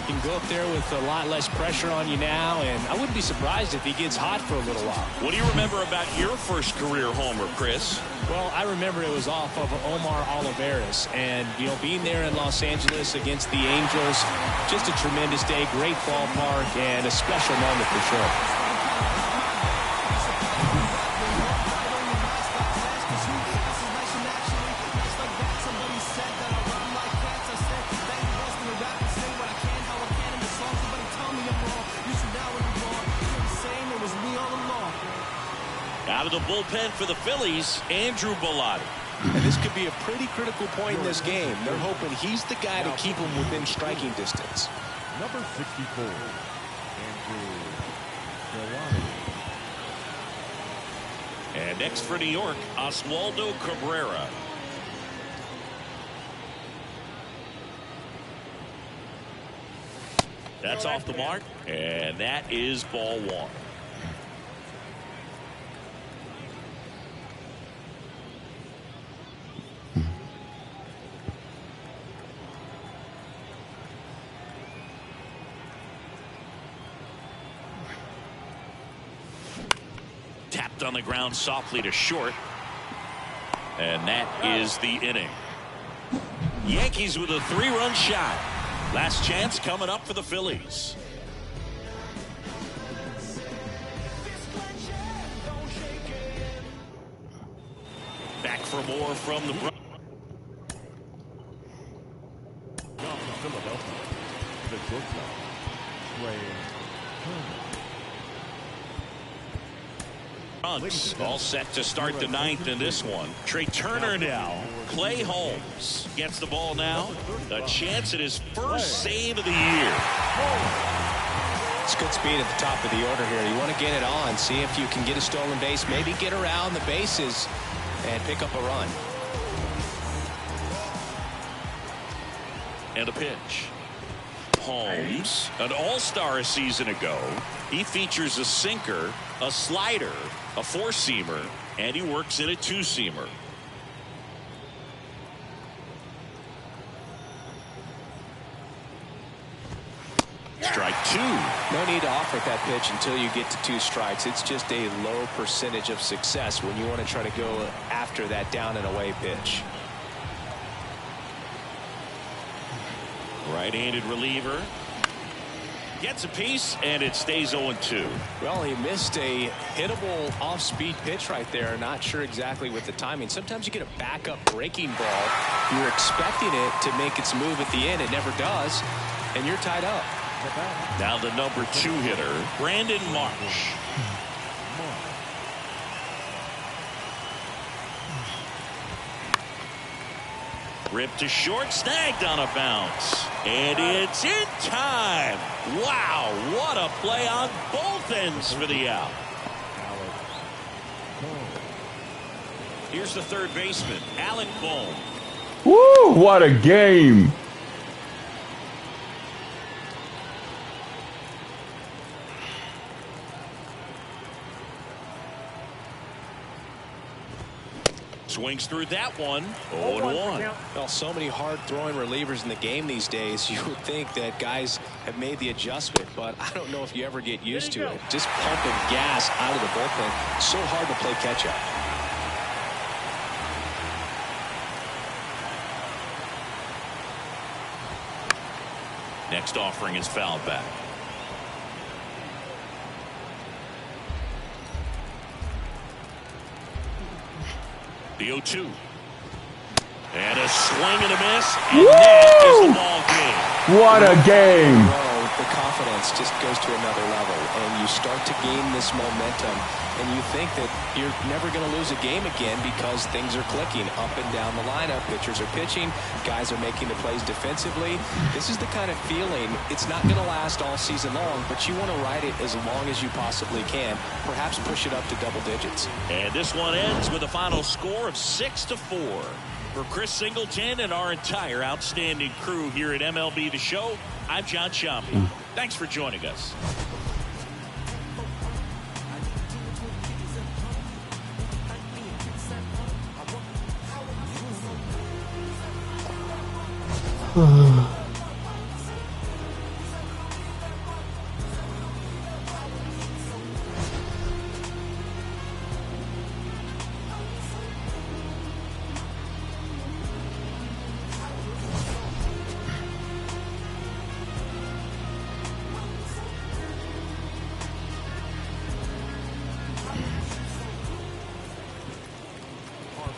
C: You can go up there with a lot less pressure on you now, and I wouldn't be surprised if he gets hot for a little while.
B: What do you remember about your first career homer, Chris?
C: Well, I remember it was off of Omar Olivares, and, you know, being there in Los Angeles against the Angels, just a tremendous day, great ballpark, and a special moment for sure.
B: Out of the bullpen for the Phillies, Andrew Bellotti.
C: And this could be a pretty critical point in this game. They're hoping he's the guy to keep them within striking distance.
D: Number 64, Andrew Bellotti.
B: And next for New York, Oswaldo Cabrera. That's off the mark, and that is ball one. Tapped on the ground softly to short. And that is the inning. Yankees with a 3-run shot. Last chance coming up for the Phillies. Back for more from the
D: Now from Philadelphia, the shortstop, Trey Turner.
B: runs. All set to start the ninth in this one. Trey Turner now. Clay Holmes gets the ball now. A chance at his first save of the year.
C: It's good speed at the top of the order here. You want to get it on, see if you can get a stolen base, maybe get around the bases and pick up a run.
B: And a pitch. Holmes, an all-star a season ago. He features a sinker, a slider, a four-seamer, and he works in a two-seamer. Strike two.
C: No need to offer that pitch until you get to 2 strikes. It's just a low percentage of success when you want to try to go after that down and away pitch.
B: Right-handed reliever. Gets a piece, and it stays 0-2.
C: Well, he missed a hittable off-speed pitch right there. Not sure exactly with the timing. Sometimes you get a backup breaking ball. You're expecting it to make its move at the end. It never does, and you're tied up.
B: Now the number 2 hitter, Brandon Marsh. Ripped to short, snagged on a bounce. And it's in time. Wow, what a play on both ends for the out. Here's the third baseman, Alec Bohm.
A: Woo, what a game.
B: Swings through that one. 0-1.
C: Well, so many hard-throwing relievers in the game these days. You would think that guys have made the adjustment, but I don't know if you ever get used to it. Just pumping gas out of the bullpen. So hard to play catch-up.
B: Next offering is fouled back. The 0-2. And a swing and a miss. And that is the ball game.
A: What a game.
C: The confidence just goes to another level, and you start to gain this momentum, and you think that you're never going to lose a game again because things are clicking up and down the lineup. Pitchers are pitching. Guys are making the plays defensively. This is the kind of feeling, it's not going to last all season long, but you want to ride it as long as you possibly can, perhaps push it up to double digits.
B: And this one ends with a final score of 6-4. For Chris Singleton and our entire outstanding crew here at MLB The Show, I'm John Shambi. Thanks for joining us.
D: Our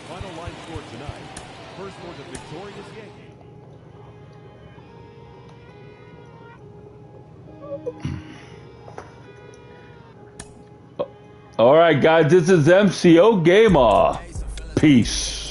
D: final line score tonight. First for the victorious Yankees.
A: All right, guys, this is MCO Gamer. Peace.